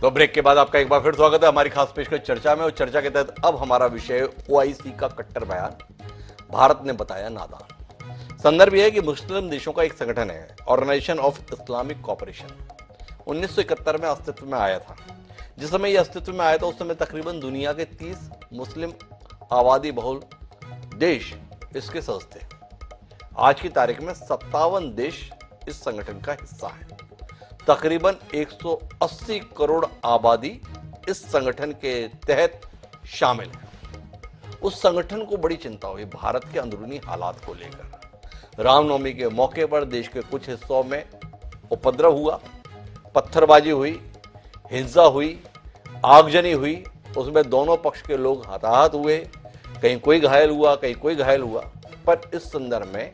तो ब्रेक के बाद आपका एक बार फिर स्वागत है हमारी खास पेशकश चर्चा में। और चर्चा के तहत अब हमारा विषय ओआईसी का कट्टर बयान, भारत ने बताया नादान। संदर्भ यह है कि मुस्लिम देशों का एक संगठन है, ऑर्गेनाइजेशन ऑफ इस्लामिक कोऑपरेशन, 1971 में अस्तित्व में आया था। जिस समय यह अस्तित्व में आया था उस समय तकरीबन दुनिया के 30 मुस्लिम आबादी बहुल देश इसके सदस्य थे। आज की तारीख में 57 देश इस संगठन का हिस्सा है। तकरीबन 180 करोड़ आबादी इस संगठन के तहत शामिल है। उस संगठन को बड़ी चिंता हुई भारत के अंदरूनी हालात को लेकर। रामनवमी के मौके पर देश के कुछ हिस्सों में उपद्रव हुआ, पत्थरबाजी हुई, हिंसा हुई, आगजनी हुई। उसमें दोनों पक्ष के लोग हताहत हुए, कहीं कोई घायल हुआ, कहीं कोई घायल हुआ। पर इस संदर्भ में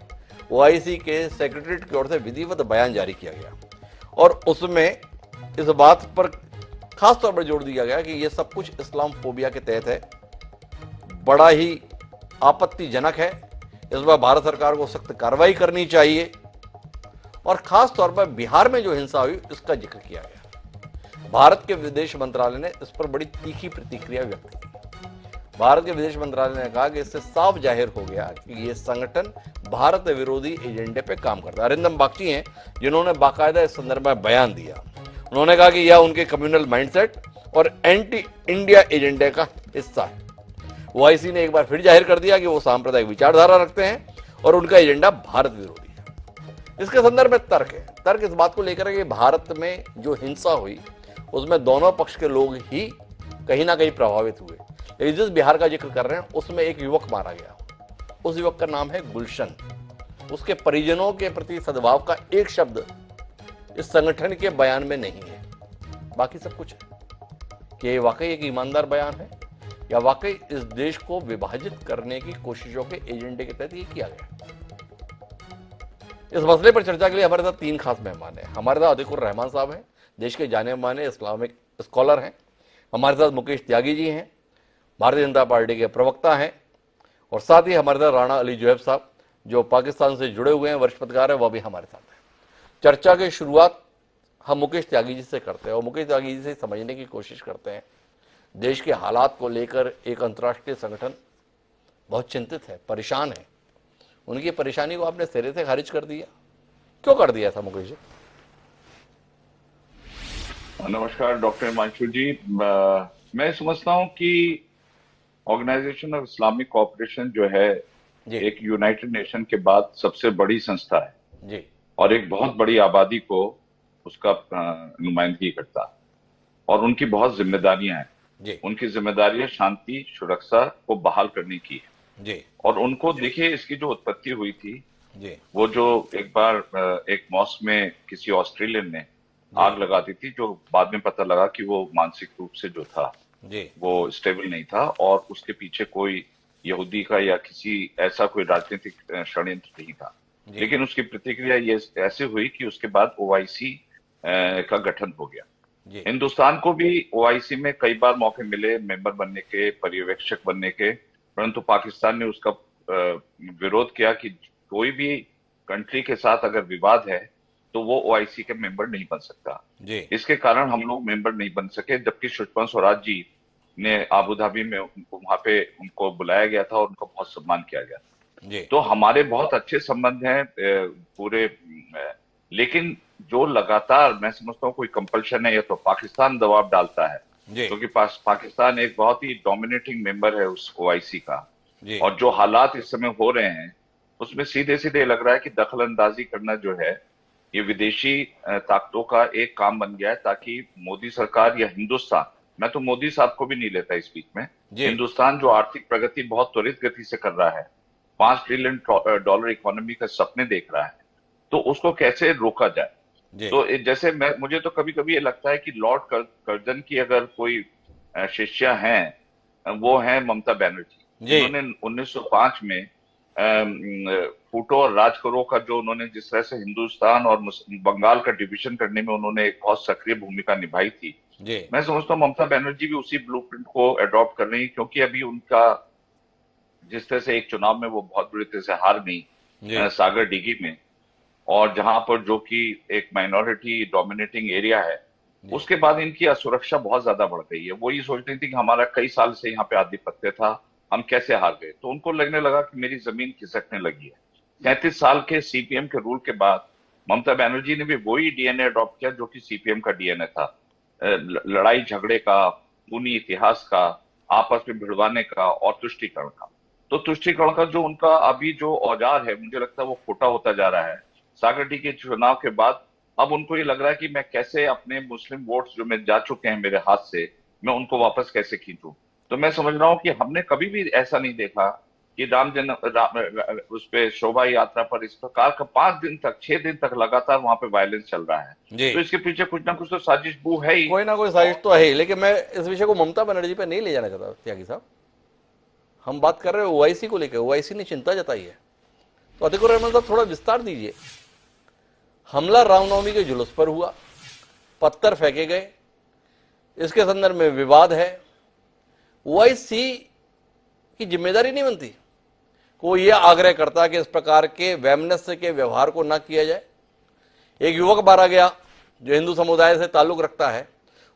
ओआईसी के सेक्रेटरीट की ओर से विधिवत बयान जारी किया गया और उसमें इस बात पर खास तौर पर जोर दिया गया कि यह सब कुछ इस्लामफोबिया के तहत है, बड़ा ही आपत्तिजनक है। इस बार भारत सरकार को सख्त कार्रवाई करनी चाहिए और खास तौर पर बिहार में जो हिंसा हुई इसका जिक्र किया गया। भारत के विदेश मंत्रालय ने इस पर बड़ी तीखी प्रतिक्रिया व्यक्त की। भारत के विदेश मंत्रालय ने कहा कि इससे साफ जाहिर हो गया कि यह संगठन भारत विरोधी एजेंडे पे काम करता है। अरिंदम बागची हैं जिन्होंने बाकायदा इस संदर्भ में बयान दिया। उन्होंने कहा कि यह उनके कम्युनल माइंडसेट और एंटी इंडिया एजेंडे का हिस्सा है। ओआईसी ने एक बार फिर जाहिर कर दिया कि वो सांप्रदायिक विचारधारा रखते हैं और उनका एजेंडा भारत विरोधी है। इसके संदर्भ में तर्क है। तर्क इस बात को लेकर है कि भारत में जो हिंसा हुई उसमें दोनों पक्ष के लोग ही कहीं ना कहीं प्रभावित हुए। लेकिन जिस बिहार का जिक्र कर रहे हैं उसमें एक युवक मारा गया। उस युवक का नाम है गुलशन। उसके परिजनों के प्रति सद्भाव का एक शब्द इस संगठन के बयान में नहीं है। बाकी सब कुछ है कि वाकई एक ईमानदार बयान है या वाकई इस देश को विभाजित करने की कोशिशों के एजेंडे के तहत ये किया गया। इस मसले पर चर्चा के लिए हमारे साथ 3 खास मेहमान हैं। हमारे साथ अतिकुर रहमान साहब हैं, देश के जाने माने इस्लामिक स्कॉलर हैं। हमारे साथ मुकेश त्यागी जी हैं, भारतीय जनता पार्टी के प्रवक्ता हैं। और साथ ही हमारे साथ राणा अली जोहब साहब जो पाकिस्तान से जुड़े हुए हैं, वरिष्ठ पत्रकार है, वह भी हमारे साथ है। चर्चा की शुरुआत हम मुकेश त्यागी जी से करते हैं और मुकेश त्यागी जी से समझने की कोशिश करते हैं देश के हालात को लेकर। एक अंतर्राष्ट्रीय संगठन बहुत चिंतित है, परेशान है। उनकी परेशानी को आपने सिरे से खारिज कर दिया, क्यों कर दिया था मुकेश जी? नमस्कार डॉक्टर हिमांशु जी। मैं समझता हूं कि ऑर्गेनाइजेशन ऑफ इस्लामिक कोऑपरेशन जो है जी एक यूनाइटेड नेशन के बाद सबसे बड़ी संस्था है जी और एक बहुत बड़ी आबादी को उसका नुमाइंदगी करता है और उनकी बहुत जिम्मेदारियां हैं। जी उनकी जिम्मेदारियां शांति सुरक्षा को बहाल करने की है। जी और उनको देखिए, इसकी जो उत्पत्ति हुई थी जी वो जो एक बार एक मॉस्क में किसी ऑस्ट्रेलियन ने जी आग लगा दी थी, जो बाद में पता लगा कि वो मानसिक रूप से जो था जी वो स्टेबल नहीं था और उसके पीछे कोई यहूदी का या किसी ऐसा कोई राजनीतिक षड्यंत्र नहीं था। जी लेकिन उसकी प्रतिक्रिया ये ऐसे हुई कि उसके बाद ओआईसी का गठन हो गया। जी हिंदुस्तान को भी ओआईसी में कई बार मौके मिले मेंबर बनने के, पर्यवेक्षक बनने के, परंतु पाकिस्तान ने उसका विरोध किया कि कोई भी कंट्री के साथ अगर विवाद है तो वो ओआईसी के मेंबर नहीं बन सकता। जी इसके कारण हम लोग मेंबर नहीं बन सके, जबकि सुषमा स्वराज जी ने आबू धाबी में वहां पे उनको बुलाया गया था और उनका बहुत सम्मान किया गया। जी तो हमारे बहुत अच्छे संबंध हैं पूरे। लेकिन जो लगातार मैं समझता हूँ कोई कंपल्शन है या तो पाकिस्तान दबाव डालता है, जी क्योंकि पाकिस्तान एक बहुत ही डोमिनेटिंग मेंबर है उस ओआईसी का। जी और जो हालात इस समय हो रहे हैं उसमें सीधे सीधे लग रहा है कि दखल अंदाजी करना जो है ये विदेशी ताकतों का एक काम बन गया है, ताकि मोदी सरकार या हिंदुस्तान, मैं तो मोदी साहब को भी नहीं लेता इस बीच में, जी हिंदुस्तान जो आर्थिक प्रगति बहुत त्वरित गति से कर रहा है, $5 ट्रिलियन इकोनॉमी का सपने देख रहा है, तो उसको कैसे रोका जाए। जी तो जैसे मुझे तो कभी कभी ये लगता है कि लॉर्ड कर्जन की अगर कोई शिष्या हैं, वो है ममता बनर्जी, जी जिन्होंने 1905 में फूटो और राज करो का जो उन्होंने जिस तरह से हिंदुस्तान और बंगाल का डिवीजन करने में उन्होंने एक बहुत सक्रिय भूमिका निभाई थी। जी मैं समझता हूँ ममता बनर्जी भी उसी ब्लूप्रिंट को अडॉप्ट कर रही है, क्योंकि अभी उनका जिस तरह से एक चुनाव में वो बहुत बुरी तरह से हार गई जी सागर डिगी में, और जहां पर जो कि एक माइनॉरिटी डोमिनेटिंग एरिया है, उसके बाद इनकी असुरक्षा बहुत ज्यादा बढ़ गई है। वो ये सोच रही थी कि हमारा कई साल से यहाँ पे आधिपत्य था, हम कैसे हार गए। तो उनको लगने लगा कि मेरी जमीन खिसकने लगी है। 37 साल के सीपीएम के रूल के बाद ममता बनर्जी ने भी वही डीएनए अडॉप्ट किया जो कि सीपीएम का डीएनए था। लड़ाई झगड़े का, खूनी इतिहास का, आपस में भिड़वाने का और तुष्टीकरण का। तो तुष्टीकरण का जो उनका अभी जो औजार है, मुझे लगता है वो खोटा होता जा रहा है। सागरटी के चुनाव के बाद अब उनको ये लग रहा है कि मैं कैसे अपने मुस्लिम वोट्स जो मैं जा चुके हैं मेरे हाथ से, मैं उनको वापस कैसे खींचूं। तो मैं समझ रहा हूं कि हमने कभी भी ऐसा नहीं देखा कि उस पे शोभा यात्रा पर इस प्रकार का 5 दिन तक 6 दिन तक लगातार वहां पे वायलेंस चल रहा है। जी, तो इसके पीछे कुछ ना कुछ तो साजिश बू है ही। कोई ना कोई साजिश तो है ही, लेकिन मैं इस विषय को ममता बनर्जी पे नहीं ले जाना चाहता त्यागी साहब। हम बात कर रहे हैं ओआईसी को लेकर। ओआईसी ने चिंता जताई है, तो अतिकुर रहमान साहब थोड़ा विस्तार दीजिए। हमला रामनवमी के जुलूस पर हुआ, पत्थर फेंके गए, इसके संदर्भ में विवाद है। ओआईसी की जिम्मेदारी नहीं बनती कोई यह आग्रह करता कि इस प्रकार के वैमनस्य के व्यवहार को न किया जाए। एक युवक मारा गया जो हिंदू समुदाय से ताल्लुक रखता है,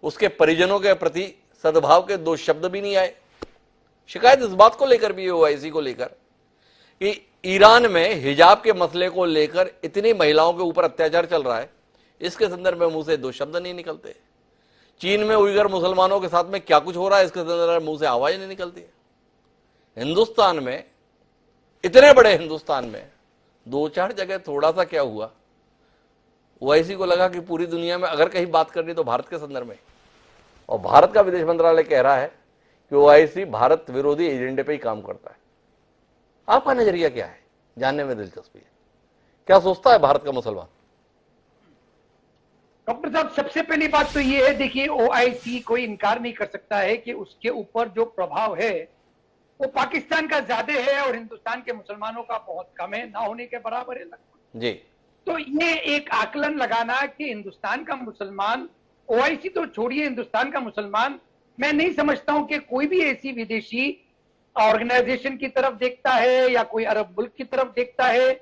उसके परिजनों के प्रति सद्भाव के 2 शब्द भी नहीं आए। शिकायत इस बात को लेकर भी है ओआईसी को लेकर कि ईरान में हिजाब के मसले को लेकर इतनी महिलाओं के ऊपर अत्याचार चल रहा है, इसके संदर्भ में मुंह से 2 शब्द नहीं निकलते। चीन में उइगर मुसलमानों के साथ में क्या कुछ हो रहा है, इसके संदर्भ में मुंह से आवाज नहीं निकलती। हिंदुस्तान में, इतने बड़े हिंदुस्तान में 2-4 जगह थोड़ा सा क्या हुआ, ओआईसी को लगा कि पूरी दुनिया में अगर कहीं बात करनी तो भारत के संदर्भ में। और भारत का विदेश मंत्रालय कह रहा है कि ओआईसी भारत विरोधी एजेंडे पे ही काम करता है। आपका नजरिया क्या है, जानने में दिलचस्पी है। क्या सोचता है भारत का मुसलमान? डॉक्टर साहब, सबसे पहली बात तो ये है, देखिए ओआईसी कोई इनकार नहीं कर सकता है कि उसके ऊपर जो प्रभाव है वो पाकिस्तान का ज्यादा है और हिंदुस्तान के मुसलमानों का बहुत कम है, ना होने के बराबर है लगभग। जी, तो ये एक आकलन लगाना कि हिंदुस्तान का मुसलमान, ओआईसी तो छोड़िए, हिंदुस्तान का मुसलमान, मैं नहीं समझता हूं कि कोई भी ऐसी विदेशी ऑर्गेनाइजेशन की तरफ देखता है या कोई अरब मुल्क की तरफ देखता है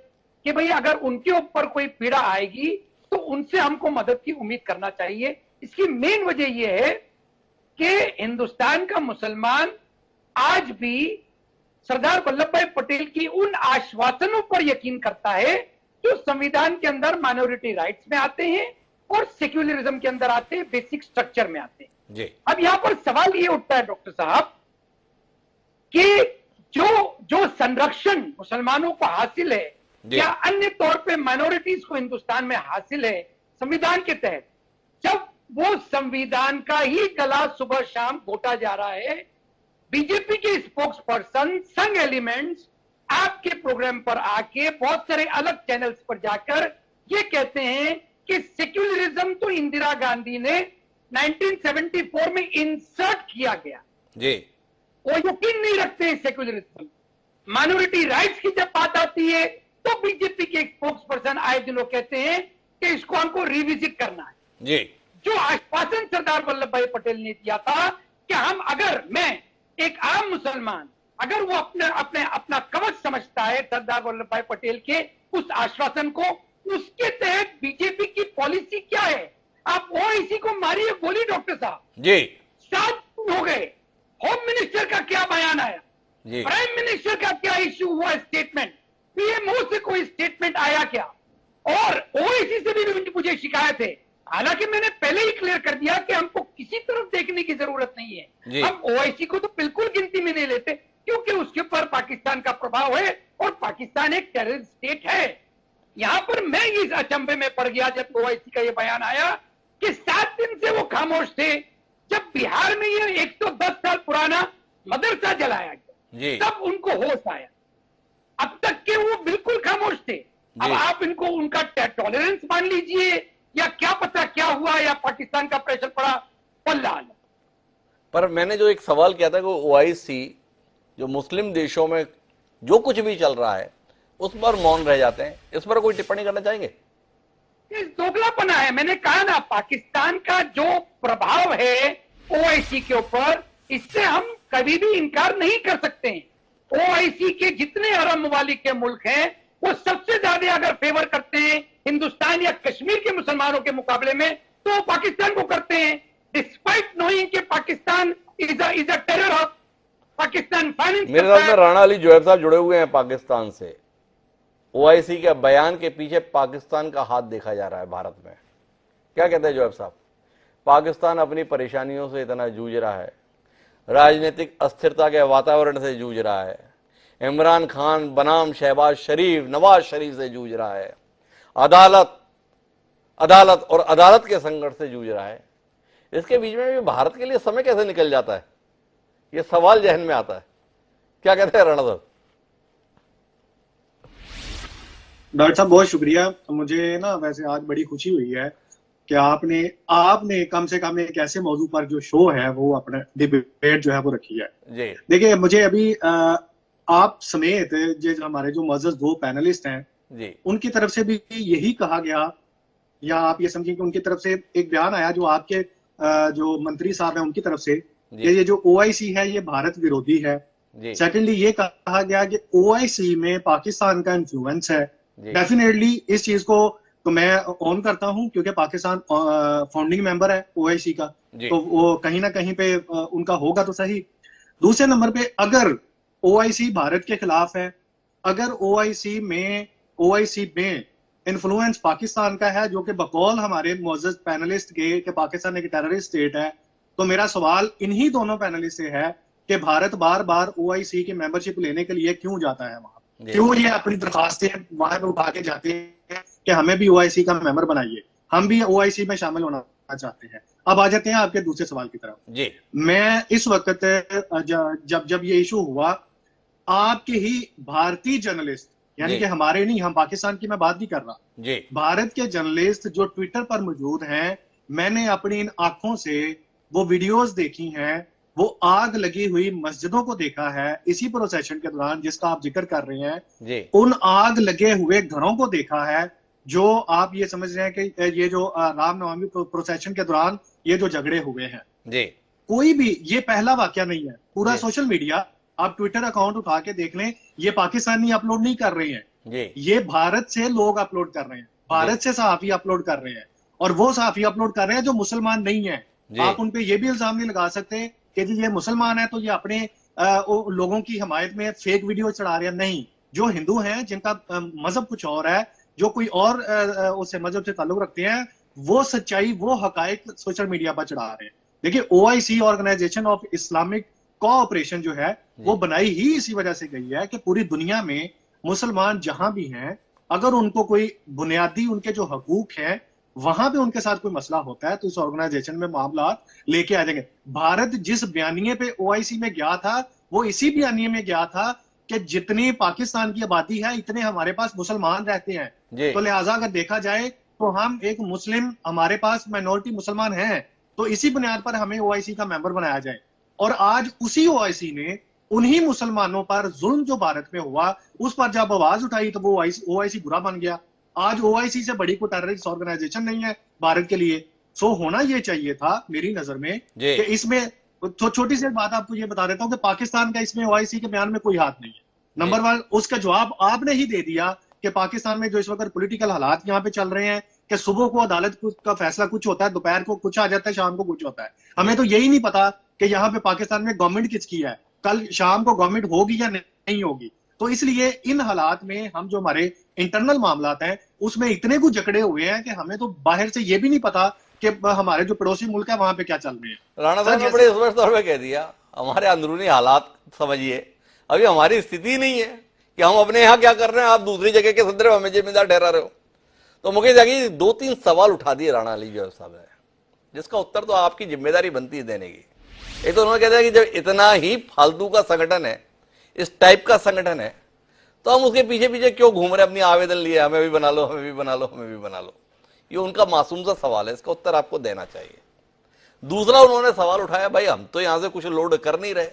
कि भाई अगर उनके ऊपर कोई पीड़ा आएगी तो उनसे हमको मदद की उम्मीद करना चाहिए। इसकी मेन वजह यह है कि हिंदुस्तान का मुसलमान आज भी सरदार वल्लभ भाई पटेल की उन आश्वासनों पर यकीन करता है जो संविधान के अंदर माइनॉरिटी राइट्स में आते हैं और सेक्युलरिज्म के अंदर आते हैं, बेसिक स्ट्रक्चर में आते हैं। जी, अब यहां पर सवाल ये उठता है डॉक्टर साहब कि जो संरक्षण मुसलमानों को हासिल है या अन्य तौर पे माइनॉरिटीज को हिंदुस्तान में हासिल है संविधान के तहत, जब वो संविधान का ही गला सुबह शाम घोटा जा रहा है, बीजेपी के स्पोक्स पर्सन संघ एलिमेंट्स आपके प्रोग्राम पर आके बहुत सारे अलग चैनल्स पर जाकर ये कहते हैं कि सेक्युलरिज्म तो इंदिरा गांधी ने 1974 में इंसर्ट किया गया। जी, वो यकीन नहीं रखते हैं सेक्युलरिज्म। माइनॉरिटी राइट्स की जब बात आती है तो बीजेपी के स्पोक्स पर्सन आए दिनों कहते हैं कि इसको हमको रिविजिट करना है। जी, जो आश्वासन सरदार वल्लभ भाई पटेल ने दिया था कि हम, अगर मैं एक आम मुसलमान, अगर वो अपना कवच समझता है सरदार वल्लभ भाई पटेल के उस आश्वासन को, उसके तहत बीजेपी की पॉलिसी क्या है? आप ओआईसी को मारिए गोली डॉक्टर साहब। जी, 7 दिन हो गए, होम मिनिस्टर का क्या बयान आया, जी, प्राइम मिनिस्टर का क्या इश्यू हुआ स्टेटमेंट, पीएमओ से कोई स्टेटमेंट आया क्या? और ओआईसी से भी मुझे शिकायत है, हालांकि मैंने पहले ही क्लियर कर दिया कि हमको किसी तरफ देखने की जरूरत नहीं है। हम ओआईसी को तो बिल्कुल गिनती में नहीं लेते क्योंकि उसके ऊपर पाकिस्तान का प्रभाव है और पाकिस्तान एक टेररिस्ट स्टेट है। यहां पर मैं इस अचंभे में पड़ गया जब ओआईसी का ये बयान आया कि 7 दिन से वो खामोश थे। जब बिहार में ये 110 साल पुराना मदरसा जलाया गया तब उनको होश आया, अब तक के वो बिल्कुल खामोश थे। अब आप इनको उनका टॉलरेंस मान लीजिए या क्या पता क्या हुआ, या पाकिस्तान का प्रेशर पड़ा, पल्ला। पर मैंने जो एक सवाल किया था कि ओआईसी जो मुस्लिम देशों में जो कुछ भी चल रहा है उस पर मौन रह जाते हैं, इस पर कोई टिप्पणी करना चाहेंगे? दोगलापना है। मैंने कहा ना, पाकिस्तान का जो प्रभाव है ओआईसी के ऊपर, इससे हम कभी भी इनकार नहीं कर सकते हैं। ओआईसी के जितने अरब ममालिक के मुल्क हैं वो सबसे ज्यादा अगर फेवर करते हैं हिंदुस्तान या कश्मीर के मुसलमानों के मुकाबले में तो पाकिस्तान को करते हैं, डिस्पाइट नोइंग कि Pakistan is a terror hub, Pakistan finance मेरे साथ में राणा अली जोहैब साहब जुड़े हुए हैं पाकिस्तान से। ओआईसी के बयान के पीछे पाकिस्तान का हाथ देखा जा रहा है भारत में। क्या कहते हैं जोहैब साहब? पाकिस्तान अपनी परेशानियों से इतना जूझ रहा है, राजनीतिक अस्थिरता के वातावरण से जूझ रहा है, इमरान खान बनाम शहबाज शरीफ, नवाज शरीफ से जूझ रहा है, अदालत और अदालत के संघर्ष से जूझ रहा है। इसके बीच में भी भारत के लिए समय कैसे निकल जाता है, ये सवाल जहन में आता है। क्या कहते हैं राणा साहब? डॉक्टर साहब बहुत शुक्रिया। मुझे ना वैसे आज बड़ी खुशी हुई है कि आपने कम से कम एक ऐसे मौजू पर जो शो है वो अपना डिबेट जो है वो रखी है जी। देखिए, मुझे अभी आप समेत जो हमारे जो मौजूद दो पैनलिस्ट हैं जी, उनकी तरफ से भी यही कहा गया, या आप ये समझिए कि उनकी तरफ से एक बयान आया जो आपके जो मंत्री साहब हैं उनकी तरफ से, ये जो ओआईसी है ये भारत विरोधी है। सेकेंडली ये कहा गया कि ओआईसी में पाकिस्तान का इन्फ्लुएंस है। डेफिनेटली इस चीज को तो मैं ऑन करता हूं क्योंकि पाकिस्तान फाउंडिंग मेंबर है ओआईसी का, तो वो कहीं ना कहीं पे उनका होगा तो सही। दूसरे नंबर पे अगर ओआईसी भारत के खिलाफ है, अगर ओआईसी में इन्फ्लुएंस पाकिस्तान का है, जो कि बकौल हमारे मौजूद पैनलिस्ट के कि पाकिस्तान एक टेररिस्ट स्टेट है, तो मेरा सवाल इन्हीं दोनों पैनलिस्ट से है कि भारत बार बार ओआईसी की मेंबरशिप लेने के लिए क्यों जाता है वहां, क्यों ये अपनी दरखास्तें वहां पे उठा के जाते हैं कि हमें भी ओआईसी का मेंबर बनाइए, हम भी ओआईसी में शामिल होना चाहते हैं। अब आ जाते हैं आपके दूसरे सवाल की तरफ जी। मैं इस वक्त जब ये इशू हुआ, आपके ही भारतीय जर्नलिस्ट, यानी कि हमारे नहीं, हम पाकिस्तान की मैं बात नहीं कर रहा जी, भारत के जर्नलिस्ट जो ट्विटर पर मौजूद हैं, मैंने अपनी इन आंखों से वो वीडियोस देखी हैं, वो आग लगी हुई मस्जिदों को देखा है इसी प्रोसेशन के दौरान जिसका आप जिक्र कर रहे हैं जी। उन आग लगे हुए घरों को देखा है जो आप ये समझ रहे हैं कि ये जो रामनवमी प्रोसेशन के दौरान ये जो झगड़े हुए हैं जी। कोई भी ये पहला वाकया नहीं है, पूरा सोशल मीडिया आप ट्विटर अकाउंट उठा के देख लें, ये पाकिस्तानी अपलोड नहीं कर रहे हैं जी। ये भारत से लोग अपलोड कर रहे हैं, भारत से सहाफी अपलोड कर रहे हैं, और वो सहाफी अपलोड कर रहे हैं जो मुसलमान नहीं है। आप उनपे ये भी इल्जाम नहीं लगा सकते कि जी ये मुसलमान है तो ये अपने लोगों की हमायत में फेक वीडियो चढ़ा रहे हैं। नहीं, जो हिंदू हैं जिनका मजहब कुछ और है, जो कोई और उससे मजहब से ताल्लुक रखते हैं, वो सच्चाई वो हकायक सोशल मीडिया पर चढ़ा रहे हैं। देखिए, OIC organisation of Islamic cooperation जो है वो बनाई ही इसी वजह से गई है कि पूरी दुनिया में मुसलमान जहां भी हैं, अगर उनको कोई बुनियादी उनके जो हकूक हैं वहां पे उनके साथ कोई मसला होता है तो इस ऑर्गेनाइजेशन में मामला लेके आ जाएंगे। भारत जिस बयानिए पे ओआईसी में गया था वो इसी बयानिए में गया था कि जितनी पाकिस्तान की आबादी है इतने हमारे पास मुसलमान रहते हैं, तो लिहाजा अगर देखा जाए तो हम एक मुस्लिम, हमारे पास माइनॉरिटी मुसलमान हैं, तो इसी बुनियाद पर हमें ओआईसी का मेंबर बनाया जाए। और आज उसी ओआईसी ने उन्हीं मुसलमानों पर जुल्म जो भारत में हुआ उस पर जब आवाज उठाई तो वो ओआईसी बुरा बन गया। आज ओआईसी से बड़ी कोई टेररिस्ट ऑर्गेनाइजेशन नहीं है भारत के लिए। सो होना ये चाहिए था मेरी नजर में कि इसमें छोटी सी बात आपको ये बता देता हूं कि पाकिस्तान का इसमें ओआईसी के बयान में कोई हाथ नहीं है। नंबर वन, उसका जवाब आपने ही दे दिया कि पाकिस्तान में जो इस वक्त पॉलिटिकल हालात यहाँ पे चल रहे हैं कि सुबह को अदालत का फैसला कुछ होता है, दोपहर को कुछ आ जाता है, शाम को कुछ होता है। हमें तो यही नहीं पता कि यहाँ पे पाकिस्तान में गवर्नमेंट किसकी है, कल शाम को गवर्नमेंट होगी या नहीं होगी। तो इसलिए इन हालात में हम जो हमारे इंटरनल मामलात हैं उसमें इतने कुछ जकड़े हुए हैं कि हमें तो बाहर से ये भी नहीं पता कि हमारे जो पड़ोसी मुल्क है वहां पे क्या चल रहे हैं। राणा साहब ने बड़े स्पष्ट तौर पे कह दिया, हमारे अंदरूनी हालात समझिए, अभी हमारी स्थिति नहीं है कि हम अपने यहाँ क्या कर रहे हैं, आप दूसरी जगह के संदर्भ में हमें जिम्मेदार ठहरा रहे हो। तो मुकेश जागी 2-3 सवाल उठा दिए राणा अली जोहैब साहब ने, जिसका उत्तर तो आपकी जिम्मेदारी बनती है देने की। एक तो उन्होंने कह दिया कि जब इतना ही फालतू का संगठन है, इस टाइप का संगठन है, तो हम उसके पीछे पीछे क्यों घूम रहे, अपनी आवेदन लिए हमें भी बना लो, हमें भी बना लो, हमें भी बना लो। ये उनका मासूम सा सवाल है, इसका उत्तर आपको देना चाहिए। दूसरा उन्होंने सवाल उठाया, भाई हम तो यहां से कुछ लोड कर नहीं रहे,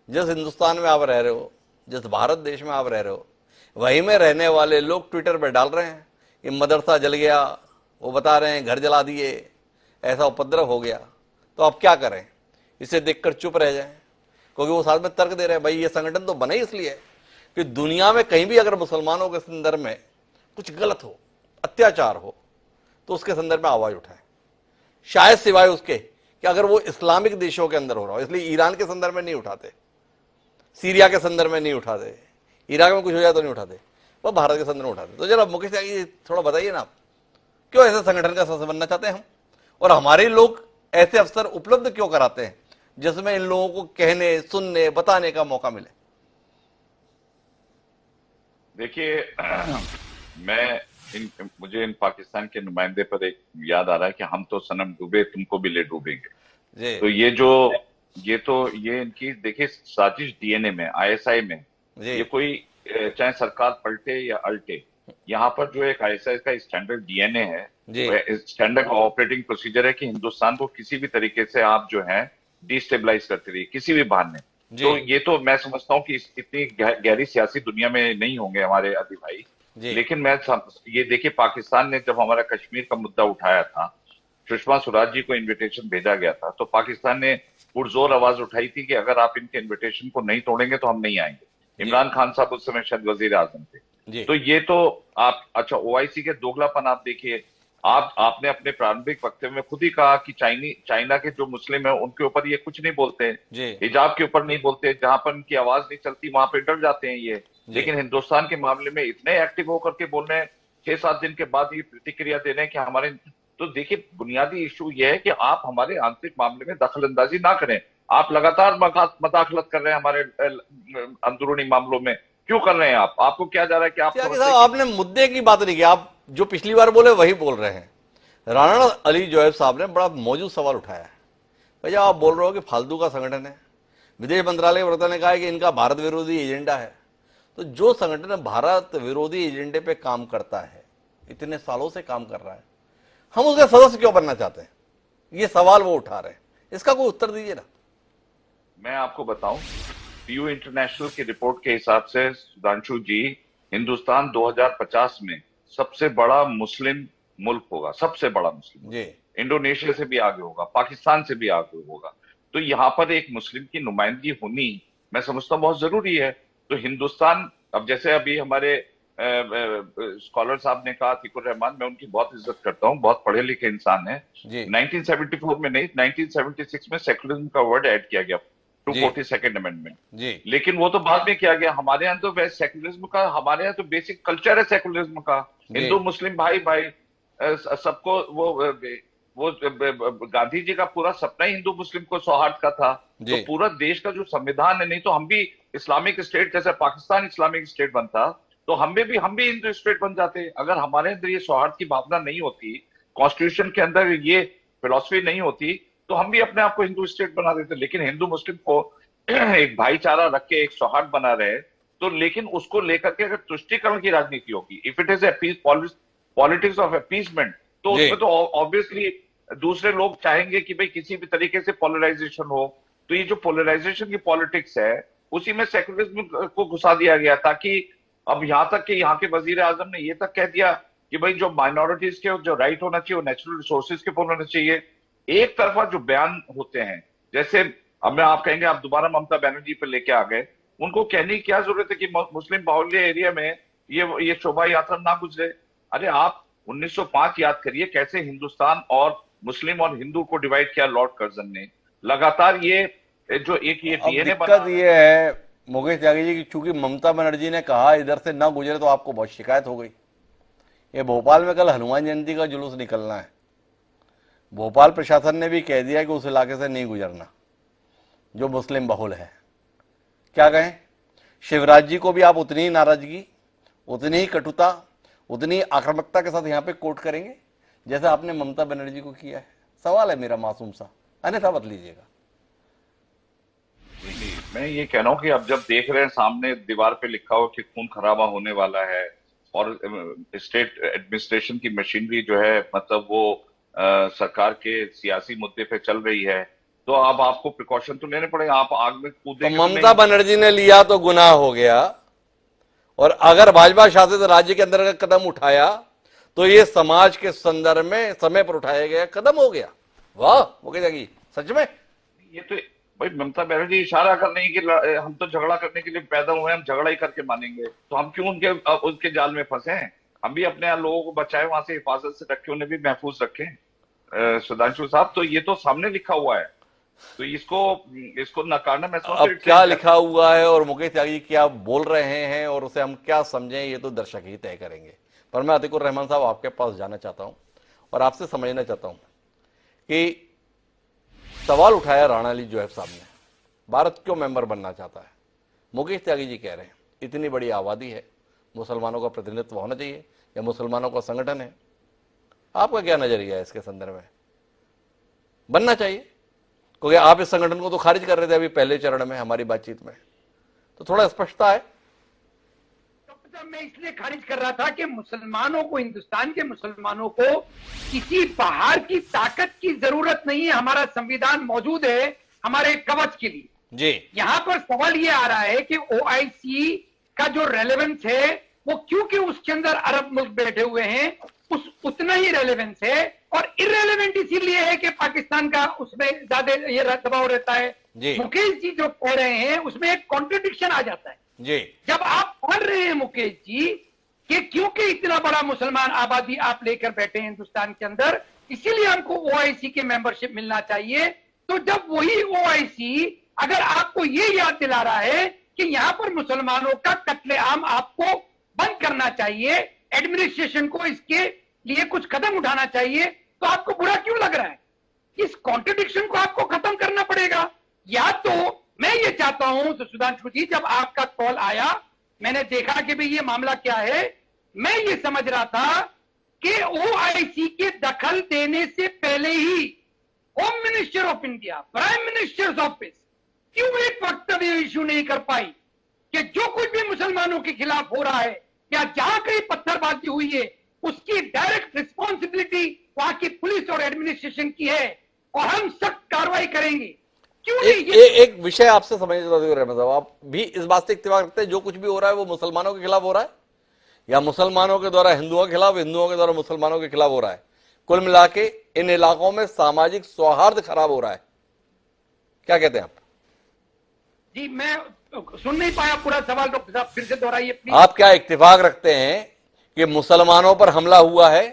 जिस हिंदुस्तान में आप रह रहे हो, जिस भारत देश में आप रह रहे हो, वहीं में रहने वाले लोग ट्विटर पर डाल रहे हैं कि मदरसा जल गया, वो बता रहे हैं घर जला दिए, ऐसा उपद्रव हो गया, तो आप क्या करें, इसे देखकर चुप रह जाएं? क्योंकि वो साथ में तर्क दे रहे हैं, भाई ये संगठन तो बने इसलिए कि दुनिया में कहीं भी अगर मुसलमानों के संदर्भ में कुछ गलत हो, अत्याचार हो, तो उसके संदर्भ में आवाज उठाएं। शायद सिवाय उसके कि अगर वो इस्लामिक देशों के अंदर हो रहा हो, इसलिए ईरान के संदर्भ में नहीं उठाते, सीरिया के संदर्भ में नहीं उठाते, इराक में कुछ हो जाए तो नहीं उठाते, वो भारत के संदर्भ में उठाते। तो जरा मुकेश त्यागी थोड़ा बताइए ना, आप क्यों ऐसे संगठन का सदस्य बनना चाहते हैं हम, और हमारे लोग ऐसे अवसर उपलब्ध क्यों कराते हैं जिसमें इन लोगों को कहने, सुनने, बताने का मौका मिले? देखिए मुझे इन पाकिस्तान के नुमाइंदे पर एक याद आ रहा है कि हम तो सनम डूबे तुमको भी ले डूबेंगे। तो ये इनकी देखिए साजिश डीएनए में, आईएसआई में, ये कोई चाहे सरकार पलटे या अल्टे, यहाँ पर जो एक आईएसआई का स्टैंडर्ड डीएनए है, स्टैंडर्ड ऑपरेटिंग प्रोसीजर है कि हिंदुस्तान को किसी भी तरीके से आप जो है डिस्टेबलाइज करते रहिए किसी भी बहाने। तो ये तो मैं समझता हूँ कि इतनी गहरी सियासी दुनिया में नहीं होंगे हमारे अली भाई, लेकिन ये देखिए पाकिस्तान ने जब हमारा कश्मीर का मुद्दा उठाया था, सुषमा स्वराज जी को इन्विटेशन भेजा गया था, तो पाकिस्तान ने पुरजोर आवाज उठाई थी कि अगर आप इनके इन्विटेशन को नहीं तोड़ेंगे तो हम नहीं आएंगे। इमरान खान साहब उस समय शायद वजीर आजम थे। तो ये तो आप अच्छा ओआईसी के दोगलापन आप देखिए, आपने अपने प्रारंभिक वक्तव्य में खुद ही कहा कि चाइना के जो मुस्लिम है उनके ऊपर ये कुछ नहीं बोलते हैं, हिजाब के ऊपर नहीं बोलते, जहां पर इनकी आवाज नहीं चलती वहां पर डर जाते हैं ये। लेकिन हिंदुस्तान के मामले में इतने एक्टिव होकर के बोल रहे हैं, 6-7 दिन के बाद ये प्रतिक्रिया दे रहे हैं कि हमारे, तो देखिए बुनियादी इशू ये है कि आप हमारे आंतरिक मामले में दखल अंदाजी ना करें। आप लगातार मदाखलत कर रहे हैं हमारे अंदरूनी मामलों में, क्यों कर रहे हैं आप? आपको क्या जा रहा है कि आपने मुद्दे की बात नहीं की, आप जो पिछली बार बोले वही बोल रहे हैं। राणा अली जोएब साहब ने बड़ा मौजूद सवाल उठाया है, भैया आप बोल रहे हो कि फालतू का संगठन है, विदेश मंत्रालय के ने कहा है कि इनका भारत विरोधी एजेंडा है। तो जो संगठन भारत विरोधी एजेंडे पे काम करता है, इतने सालों से काम कर रहा है, हम उसके सदस्य क्यों बनना चाहते हैं? ये सवाल वो उठा रहे हैं, इसका कोई उत्तर दीजिए ना। मैं आपको बताऊं, पीयू इंटरनेशनल की रिपोर्ट के हिसाब से सुधांशु जी, हिंदुस्तान 2050 में सबसे बड़ा मुस्लिम मुल्क होगा, सबसे बड़ा मुस्लिम, इंडोनेशिया से भी आगे होगा, पाकिस्तान से भी आगे होगा। तो यहाँ पर एक मुस्लिम की नुमाइंदगी होनी मैं समझता हूँ बहुत जरूरी है। तो हिंदुस्तान, अब जैसे अभी हमारे स्कॉलर साहब ने कहा, अतीकुर रहमान, मैं उनकी बहुत इज्जत करता हूँ, बहुत पढ़े लिखे इंसान है। 1974 में नहीं, 1976 में सेकुलरिज्म का वर्ड ऐड किया गया 242nd अमेंडमेंट, लेकिन वो तो बाद में किया गया। हमारे यहाँ तो सेकुलरिज्म का, हमारे यहाँ तो बेसिक कल्चर है सेकुलरिज्म का, हिंदू मुस्लिम भाई भाई सबको, वो गांधी जी का पूरा सपना ही हिंदू मुस्लिम को सौहार्द का था। तो पूरा देश का जो संविधान है, नहीं तो हम भी इस्लामिक स्टेट, जैसे पाकिस्तान इस्लामिक स्टेट बनता तो हम भी हिंदू स्टेट बन जाते। अगर हमारे अंदर ये सौहार्द की भावना नहीं होती, कॉन्स्टिट्यूशन के अंदर ये फिलॉसफी नहीं होती, तो हम भी अपने आप को हिंदू स्टेट बना देते। लेकिन हिंदू मुस्लिम को एक भाईचारा रख के एक सौहार्द बना रहे, तो लेकिन उसको लेकर के अगर तुष्टीकरण की राजनीति होगी, if it is a politics of appeasement, तो उसमें तो ऑब्वियसली दूसरे लोग चाहेंगे कि भाई किसी भी तरीके से पोलराइजेशन हो। तो ये जो पोलराइजेशन की पॉलिटिक्स है, उसी में सेकुलरिज्म को घुसा दिया गया, ताकि अब यहां तक कि यहाँ के वजीर आजम ने ये तक कह दिया कि भाई जो माइनॉरिटीज के जो राइट होना चाहिए वो नेचुरल रिसोर्सेज के ऊपर होना चाहिए। एक तरफा जो बयान होते हैं, जैसे अब मैं आप कहेंगे आप दोबारा ममता बनर्जी पे लेके आ गए, उनको कहने की क्या जरूरत है कि मुस्लिम बाहुल्य एरिया में ये शोभा यात्रा ना गुजरे। अरे आप 1905 याद करिए, कैसे हिंदुस्तान और मुस्लिम और हिंदू को डिवाइड किया लॉर्ड कर्जन ने। लगातार ये जो एक ये डीएनए बना, ये है मुकेश त्यागी जी की, चूंकि ममता बनर्जी ने कहा इधर से ना गुजरे तो आपको बहुत शिकायत हो गई। ये भोपाल में कल हनुमान जयंती का जुलूस निकलना है, भोपाल प्रशासन ने भी कह दिया कि उस इलाके से नहीं गुजरना जो मुस्लिम बहुल है। क्या कहें, शिवराज जी को भी आप उतनी ही नाराजगी, उतनी ही कटुता, उतनी आक्रामकता के साथ यहाँ पे कोट करेंगे जैसे आपने ममता बनर्जी को किया है? सवाल है मेरा मासूम सा, अन्यथा मत लीजिएगा। मैं ये कह रहा हूँ कि अब जब देख रहे हैं सामने दीवार पे लिखा हो कि खून खराबा होने वाला है और स्टेट एडमिनिस्ट्रेशन की मशीनरी जो है मतलब वो सरकार के सियासी मुद्दे पे चल रही है, तो अब आपको प्रिकॉशन तो लेने पड़ेगा। आप आग में कूदे तो ममता बनर्जी ने लिया तो गुनाह हो गया, और अगर भाजपा शासित राज्य के अंदर का कदम उठाया तो ये समाज के संदर्भ में समय पर उठाया गया कदम हो गया। वाह मुकेश त्यागी, सच में ये तो भाई ममता बनर्जी इशारा कर रही है कि हम तो झगड़ा करने के लिए पैदा हुए हैं, हम झगड़ा ही करके मानेंगे। तो हम क्यों उनके जाल में फंसे हैं? हम भी अपने लोगों को बचाए, वहां से हिफाजत से रखे, उन्हें भी महफूज रखें। सुधांशु साहब, तो ये तो सामने लिखा हुआ है, तो इसको नकारना मैं समझता अब हूं क्या लिखा हुआ है और मुकेश त्यागी क्या बोल रहे हैं और उसे हम क्या समझें, ये तो दर्शक ही तय करेंगे। पर मैं अतीकुर रहमान साहब आपके पास जाना चाहता हूं और आपसे समझना चाहता हूं कि सवाल उठाया राणा अली जोहब साहब ने, भारत क्यों मेंबर बनना चाहता है। मुकेश त्यागी जी कह रहे हैं इतनी बड़ी आबादी है, मुसलमानों का प्रतिनिधित्व होना चाहिए या मुसलमानों का संगठन है। आपका क्या नजरिया है इसके संदर्भ में? बनना चाहिए, क्योंकि आप इस संगठन को तो खारिज कर रहे थे अभी पहले चरण में हमारी बातचीत में, तो थोड़ा स्पष्टता है। मैं इसलिए खारिज कर रहा था कि मुसलमानों को, हिंदुस्तान के मुसलमानों को किसी बाहर की ताकत की जरूरत नहीं है। हमारा संविधान मौजूद है हमारे कवच के लिए जी। यहां पर सवाल ये आ रहा है कि ओआईसी का जो रेलेवेंस है वो क्योंकि उसके अंदर अरब मुल्क बैठे हुए हैं उतना ही रेलेवेंस है, और इररेलेवेंट इसीलिए है कि पाकिस्तान का उसमें ज्यादा ये दबाव रहता है। मुकेश जी जो कह रहे हैं उसमें एक कॉन्ट्रडिक्शन आ जाता है जी। जब आप पढ़ रहे हैं मुकेश जी कि क्योंकि इतना बड़ा मुसलमान आबादी आप लेकर बैठे हैं हिंदुस्तान के अंदर, इसीलिए हमको ओआईसी के मेंबरशिप मिलना चाहिए। तो जब वही ओआईसी अगर आपको ये याद दिला रहा है कि यहाँ पर मुसलमानों का कत्लेआम आपको बंद करना चाहिए, एडमिनिस्ट्रेशन को इसके लिए कुछ कदम उठाना चाहिए, तो आपको बुरा क्यों लग रहा है? इस कॉन्ट्रडिक्शन को आपको खत्म करना पड़ेगा। या तो मैं ये चाहता हूं तो सुधांशु जी, जब आपका कॉल आया मैंने देखा कि भाई ये मामला क्या है, मैं ये समझ रहा था कि ओआईसी के दखल देने से पहले ही home minister of India, prime ministers office क्यों एक वक्तव्य इशू नहीं कर पाई कि जो कुछ भी मुसलमानों के खिलाफ हो रहा है या जहां कहीं पत्थरबाजी हुई है उसकी डायरेक्ट रिस्पॉन्सिबिलिटी वहां की पुलिस और एडमिनिस्ट्रेशन की है और हम सख्त कार्रवाई करेंगे। क्यों नहीं? एक विषय आपसे समझना चाहते हो रहमान साहब, आप भी इस बात से इत्तेफाक रखते हैं जो कुछ भी हो रहा है वो मुसलमानों के खिलाफ हो रहा है या मुसलमानों के द्वारा हिंदुओं के खिलाफ, हिंदुओं के द्वारा मुसलमानों के खिलाफ हो रहा है? कुल मिला के इन इलाकों में सामाजिक सौहार्द खराब हो रहा है, क्या कहते हैं आप? जी मैं सुन नहीं पाया पूरा सवाल, तो फिर से दोहराइए प्लीज। आप क्या इत्तेफाक रखते हैं कि मुसलमानों पर हमला हुआ है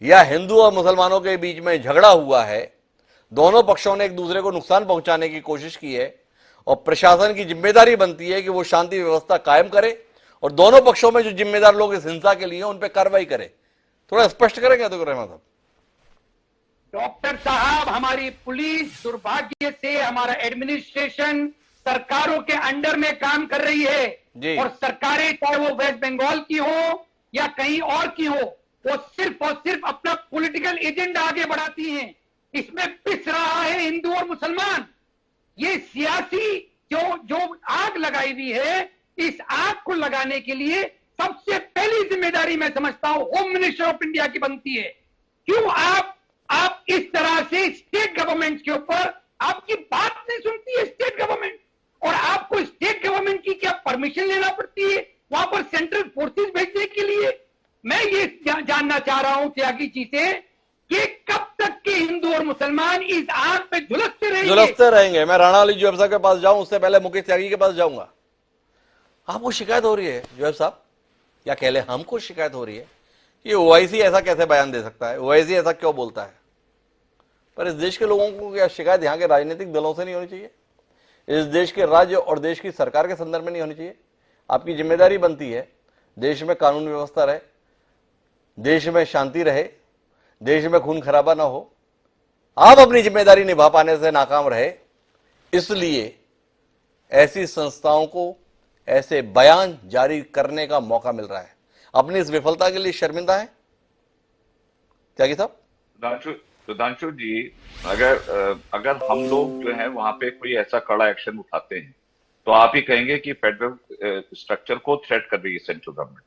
या हिंदू और मुसलमानों के बीच में झगड़ा हुआ है, दोनों पक्षों ने एक दूसरे को नुकसान पहुंचाने की कोशिश की है और प्रशासन की जिम्मेदारी बनती है कि वो शांति व्यवस्था कायम करे और दोनों पक्षों में जो जिम्मेदार लोग इस हिंसा के लिए उन पर कार्रवाई करे? थोड़ा स्पष्ट करेंगे तो रहमान साहब। डॉक्टर साहब, हमारी पुलिस दुर्भाग्य से हमारा एडमिनिस्ट्रेशन सरकारों के अंडर में काम कर रही है जी। और सरकारें चाहे वो वेस्ट बंगाल की हो या कहीं और की हो, वो सिर्फ और सिर्फ अपना पॉलिटिकल एजेंडा आगे बढ़ाती हैं। इसमें पिस रहा है हिंदू और मुसलमान। ये सियासी जो आग लगाई हुई है, इस आग को लगाने के लिए सबसे पहली जिम्मेदारी मैं समझता हूं होम मिनिस्टर ऑफ इंडिया की बनती है। क्यों आप इस तरह से स्टेट गवर्नमेंट के ऊपर आपकी बात नहीं सुनती है स्टेट गवर्नमेंट, और आपको स्टेट गवर्नमेंट की क्या परमिशन लेना पड़ती है वहां पर सेंट्रल फोर्सेस भेजने के लिए? मैं ये जानना चाह रहा हूं त्यागी जी से कि कब तक के हिंदू और मुसलमान इस आग पे झुलसते रहेंगे। मैं राणा अली जोहब साहब के पास जाऊं उससे पहले मुकेश त्यागी के पास जाऊंगा। आपको शिकायत हो रही है जोहब साहब, या कह ले हमको शिकायत हो रही है कि ओआईसी ऐसा कैसे बयान दे सकता है, ओआईसी ऐसा क्यों बोलता है? पर इस देश के लोगों को क्या शिकायत यहाँ के राजनीतिक दलों से नहीं होनी चाहिए? इस देश के राज्य और देश की सरकार के संदर्भ में नहीं होनी चाहिए? आपकी जिम्मेदारी बनती है देश में कानून व्यवस्था रहे, देश में शांति रहे, देश में खून खराबा ना हो। आप अपनी जिम्मेदारी निभा पाने से नाकाम रहे, इसलिए ऐसी संस्थाओं को ऐसे बयान जारी करने का मौका मिल रहा है। अपनी इस विफलता के लिए शर्मिंदा है त्यागी साहब? सुधांशु जी, अगर हम लोग जो है वहां पे कोई ऐसा कड़ा एक्शन उठाते हैं तो आप ही कहेंगे कि फेडरल स्ट्रक्चर को थ्रेट कर रही है सेंट्रल गवर्नमेंट।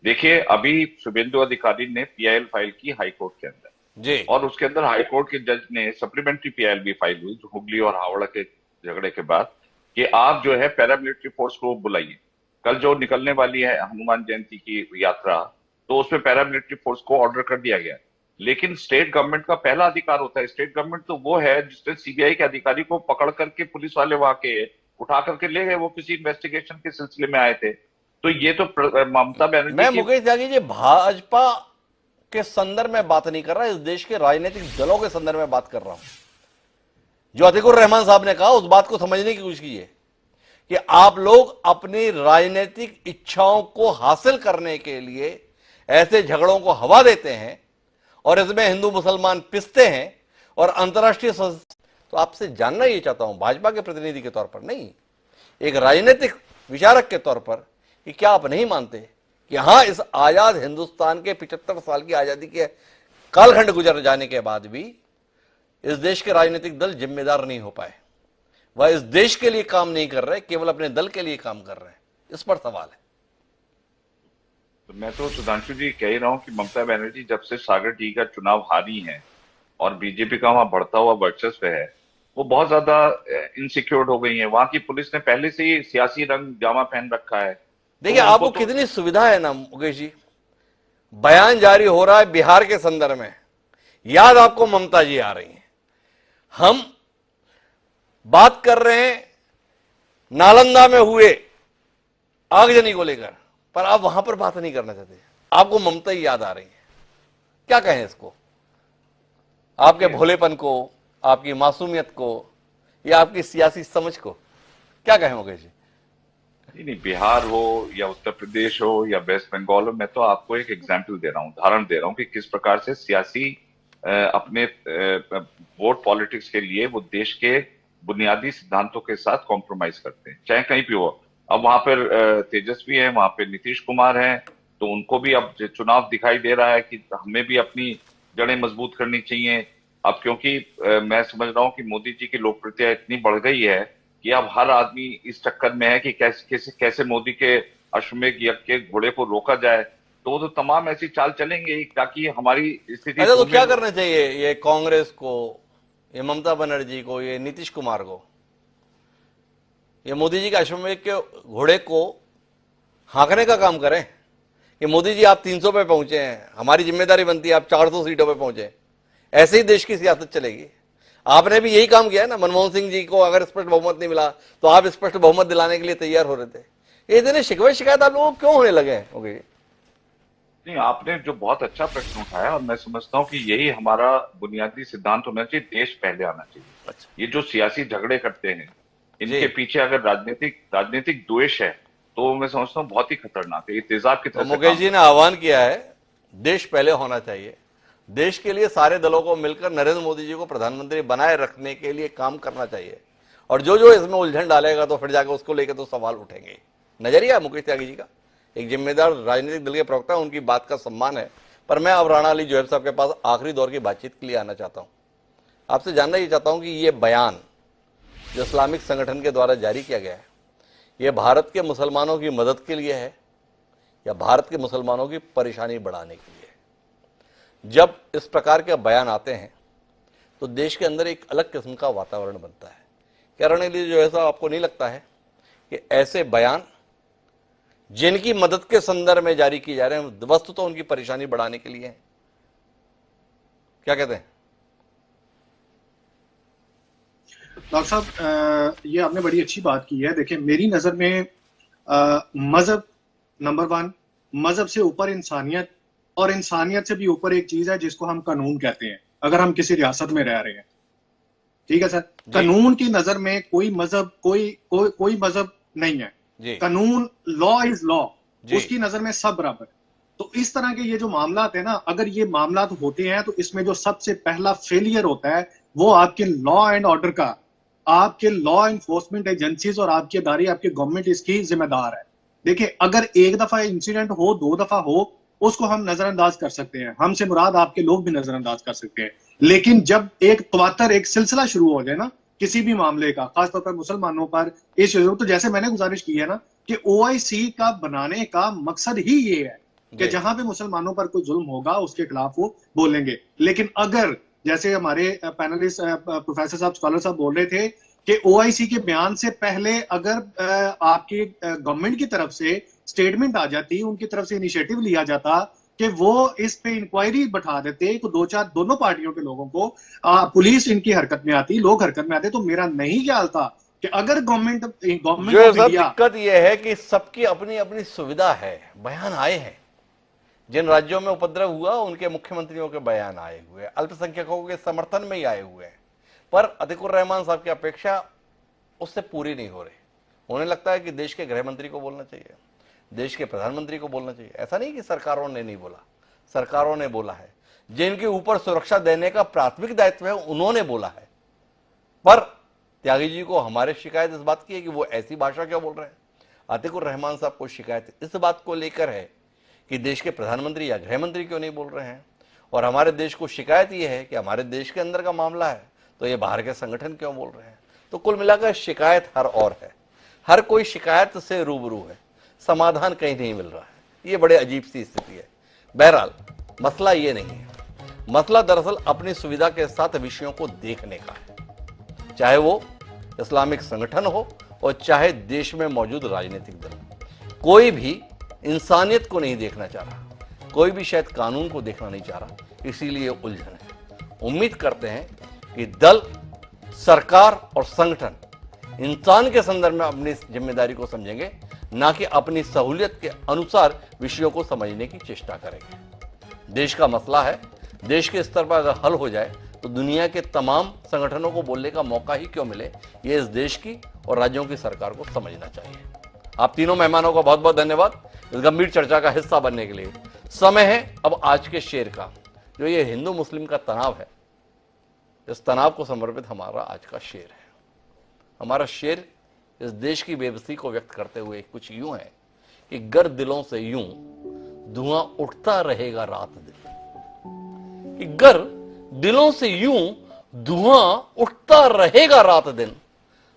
देखिए, अभी शुभेंदु अधिकारी ने पीआईएल फाइल की हाई कोर्ट के अंदर जी, और उसके अंदर हाई कोर्ट के जज ने सप्लीमेंट्री पीआईएल भी फाइल हुई हुगली और हावड़ा के झगड़े के बाद कि आप जो है पैरामिलिट्री फोर्स को बुलाइए। कल जो निकलने वाली है हनुमान जयंती की यात्रा, तो उसमें पैरामिलिट्री फोर्स को ऑर्डर कर दिया गया। लेकिन स्टेट गवर्नमेंट का पहला अधिकार होता है, स्टेट गवर्नमेंट तो वो है जिसने सीबीआई के अधिकारी को पकड़ करके पुलिस वाले वहां के उठा करके ले गए, वो किसी इन्वेस्टिगेशन के सिलसिले में आए थे। तो ये तो ममता बनर्जी मैं मुकेश त्यागी जी भाजपा के संदर्भ में बात नहीं कर रहा, इस देश के राजनीतिक दलों के संदर्भ में बात कर रहा हूं। जो अतीकुर रहमान साहब ने कहा, उस बात को समझने की कोशिश कीजिए कि आप लोग अपनी राजनीतिक इच्छाओं को हासिल करने के लिए ऐसे झगड़ों को हवा देते हैं और इसमें हिंदू मुसलमान पिसते हैं और अंतर्राष्ट्रीय तो आपसे जानना ये चाहता हूं, भाजपा के प्रतिनिधि के तौर पर नहीं, एक राजनीतिक विचारक के तौर पर, कि क्या आप नहीं मानते कि हां, इस आजाद हिंदुस्तान के 75 साल की आजादी के कालखंड गुजर जाने के बाद भी इस देश के राजनीतिक दल जिम्मेदार नहीं हो पाए, वह इस देश के लिए काम नहीं कर रहे, केवल अपने दल के लिए काम कर रहे हैं? इस पर सवाल है। तो मैं तो सुधांशु जी कह ही रहा हूं कि ममता बनर्जी जब से सागर टी का चुनाव हारी है और बीजेपी का वहां बढ़ता हुआ वर्चस्व है, वो बहुत ज्यादा इनसिक्योर्ड हो गई है। वहां की पुलिस ने पहले से ही सियासी रंग जामा पहन रखा है। देखिए, तो आपको कितनी सुविधा है ना मुकेश जी, बयान जारी हो रहा है बिहार के संदर्भ में, याद आपको ममता जी आ रही हैं। हम बात कर रहे हैं नालंदा में हुए आगजनी को लेकर, पर आप वहां पर बात नहीं करना चाहते, आपको ममता ही याद आ रही है। क्या कहें इसको? आपके भोलेपन को, आपकी मासूमियत को, या आपकी सियासी समझ को क्या कहें मुकेश जी? नहीं, बिहार हो या उत्तर प्रदेश हो या वेस्ट बंगाल हो, मैं तो आपको एक एग्जाम्पल दे रहा हूँ, उदाहरण दे रहा हूँ कि किस प्रकार से सियासी अपने वोट पॉलिटिक्स के लिए वो देश के बुनियादी सिद्धांतों के साथ कॉम्प्रोमाइज करते हैं, चाहे कहीं भी हो। अब वहां पर तेजस्वी है, वहां पे नीतीश कुमार है, तो उनको भी अब चुनाव दिखाई दे रहा है कि हमें भी अपनी जड़ें मजबूत करनी चाहिए। अब क्योंकि मैं समझ रहा हूँ कि मोदी जी की लोकप्रियता इतनी बढ़ गई है कि अब हर आदमी इस चक्कर में है कि कैसे मोदी के अश्वमेध यज्ञ के घोड़े को रोका जाए, तो तमाम ऐसी चाल चलेंगे ताकि हमारी स्थिति। अच्छा, तो क्या करना चाहिए ये कांग्रेस को, ये ममता बनर्जी को, ये नीतीश कुमार को? ये मोदी जी के अश्वमेध के घोड़े को हाँकने का काम करें कि मोदी जी आप 300 पे पहुंचे हैं, हमारी जिम्मेदारी बनती है आप 400 सीटों पे पहुंचे। ऐसे ही देश की सियासत चलेगी। आपने भी यही काम किया है ना, मनमोहन सिंह जी को अगर स्पष्ट बहुमत नहीं मिला तो आप स्पष्ट बहुमत दिलाने के लिए तैयार हो रहे थे। ये इतने शिकवे शिकायत आप लोगों को क्यों होने लगे हैं? ओके, नहीं, आपने जो बहुत अच्छा प्रश्न उठाया और मैं समझता हूं कि यही हमारा बुनियादी सिद्धांत होना चाहिए, देश पहले आना चाहिए। अच्छा, ये जो सियासी झगड़े करते हैं, इनके पीछे अगर राजनीतिक द्वेष है तो मैं समझता हूँ बहुत ही खतरनाक है, ये तेजाब की तरह से मुकेश जी ने आह्वान किया है देश पहले होना चाहिए। देश के लिए सारे दलों को मिलकर नरेंद्र मोदी जी को प्रधानमंत्री बनाए रखने के लिए काम करना चाहिए, और जो जो इसमें उलझन डालेगा तो फिर जाकर उसको लेकर तो सवाल उठेंगे। नजरिया मुकेश त्यागी जी का, एक जिम्मेदार राजनीतिक दल के प्रवक्ता, उनकी बात का सम्मान है। पर मैं अब राणा अली जोहर साहब के पास आखिरी दौर की बातचीत के लिए आना चाहता हूं। आपसे जानना ये चाहता हूं कि ये बयान जो इस्लामिक संगठन के द्वारा जारी किया गया है, ये भारत के मुसलमानों की मदद के लिए है या भारत के मुसलमानों की परेशानी बढ़ाने के लिए? जब इस प्रकार के बयान आते हैं तो देश के अंदर एक अलग किस्म का वातावरण बनता है। क्या राणा अली जोहर साहब, आपको नहीं लगता है कि ऐसे बयान जिनकी मदद के संदर्भ में जारी किए जा रहे हैं, वस्तु तो उनकी परेशानी बढ़ाने के लिए है? क्या कहते हैं डॉक्टर साहब? ये आपने बड़ी अच्छी बात की है। देखिए, मेरी नजर में मजहब नंबर 1, मजहब से ऊपर इंसानियत, और इंसानियत से भी ऊपर एक चीज है जिसको हम कानून कहते हैं। अगर हम किसी रियासत में रह रहे हैं, ठीक है सर, कानून की नजर में कोई मजहब कोई मजहब नहीं है। कानून, लॉ इज लॉ, उसकी नजर में सब बराबर। तो इस तरह के ये जो मामलात है ना, अगर ये मामलात होते हैं तो इसमें जो सबसे पहला फेलियर होता है वो आपके लॉ एंड ऑर्डर का, आपके लॉ एनफोर्समेंट एजेंसीज और आपकी अदारे, आपकी गवर्नमेंट इसकी जिम्मेदार है। देखिए, अगर एक दफा इंसिडेंट हो, 2 दफा हो, उसको हम नजरअंदाज कर सकते हैं, हमसे मुराद आपके लोग भी नजरअंदाज कर सकते हैं। लेकिन जब एक तवातर, एक सिलसिला शुरू हो जाए ना किसी भी मामले का, खासतौर पर मुसलमानों पर इस, तो जैसे मैंने गुजारिश की है ना कि OIC का बनाने का मकसद ही ये है कि जहां पे मुसलमानों पर कोई जुल्म होगा उसके खिलाफ वो बोलेंगे। लेकिन अगर जैसे हमारे पैनलिस्ट प्रोफेसर साहब, स्कॉलर साहब बोल रहे थे कि OIC के बयान से पहले अगर आपकी गवर्नमेंट की तरफ से स्टेटमेंट आ जाती, उनकी तरफ से इनिशिएटिव लिया जाता कि वो इस पे इंक्वायरी बैठा देते, तो 2-4 दोनों पार्टियों के लोगों को, पुलिस इनकी हरकत में आती, लोग हरकत में आते, तो मेरा नहीं ख्याल था कि अगर गवर्नमेंट ऑफ इंडिया, दिक्कत यह है कि सबकी अपनी अपनी सुविधा है। बयान आए हैं, जिन राज्यों में उपद्रव हुआ उनके मुख्यमंत्रियों के बयान आए हुए, अल्पसंख्यकों के समर्थन में ही आए हुए हैं, पर अतीकुर रहमान साहब की अपेक्षा उससे पूरी नहीं हो रही। उन्हें लगता है कि देश के गृह मंत्री को बोलना चाहिए, देश के प्रधानमंत्री को बोलना चाहिए। ऐसा नहीं कि सरकारों ने नहीं बोला, सरकारों ने बोला है, जिनके ऊपर सुरक्षा देने का प्राथमिक दायित्व है उन्होंने बोला है। पर त्यागी जी को हमारे शिकायत इस बात की है कि वो ऐसी भाषा क्यों बोल रहे हैं। अतीकुर रहमान साहब को शिकायत इस बात को लेकर है कि देश के प्रधानमंत्री या गृह मंत्री क्यों नहीं बोल रहे हैं, और हमारे देश को शिकायत ये है कि हमारे देश के अंदर का मामला है तो ये बाहर के संगठन क्यों बोल रहे हैं। तो कुल मिलाकर शिकायत हर और है, हर कोई शिकायत से रूबरू है, समाधान कहीं नहीं मिल रहा है। ये बड़े अजीब सी स्थिति है। बहरहाल मसला ये नहीं है, मसला दरअसल अपनी सुविधा के साथ विषयों को देखने का है, चाहे वो इस्लामिक संगठन हो और चाहे देश में मौजूद राजनीतिक दल। कोई भी इंसानियत को नहीं देखना चाह रहा, कोई भी शायद कानून को देखना नहीं चाह रहा, इसीलिए उलझन है। उम्मीद करते हैं कि दल, सरकार और संगठन इंसान के संदर्भ में अपनी जिम्मेदारी को समझेंगे, ना कि अपनी सहूलियत के अनुसार विषयों को समझने की चेष्टा करेंगे। देश का मसला है, देश के स्तर पर अगर हल हो जाए तो दुनिया के तमाम संगठनों को बोलने का मौका ही क्यों मिले, ये इस देश की और राज्यों की सरकार को समझना चाहिए। आप तीनों मेहमानों का बहुत बहुत धन्यवाद इस गंभीर चर्चा का हिस्सा बनने के लिए। समय है अब आज के शेर का, जो ये हिंदू मुस्लिम का तनाव है, इस तनाव को समर्पित हमारा आज का शेर है। हमारा शेर इस देश की बेबसी को व्यक्त करते हुए कुछ यूं है कि गर दिलों से यूं धुआं उठता रहेगा रात दिन, कि गर दिलों से यूं धुआं उठता रहेगा रात दिन,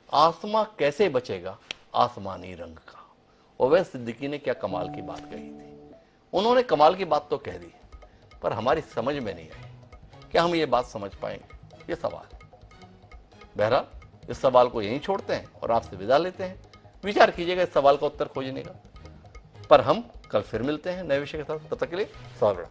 आसमां कैसे बचेगा आसमानी रंग का। ओवैस सिद्दीकी ने क्या कमाल की बात कही थी। उन्होंने कमाल की बात तो कह दी, पर हमारी समझ में नहीं आई। क्या हम ये बात समझ पाएंगे, ये सवाल है। बहरहाल इस सवाल को यहीं छोड़ते हैं और आपसे विदा लेते हैं। विचार कीजिएगा इस सवाल का उत्तर खोजने का। पर हम कल फिर मिलते हैं नए विषय के साथ। तब तक के लिए सलाम।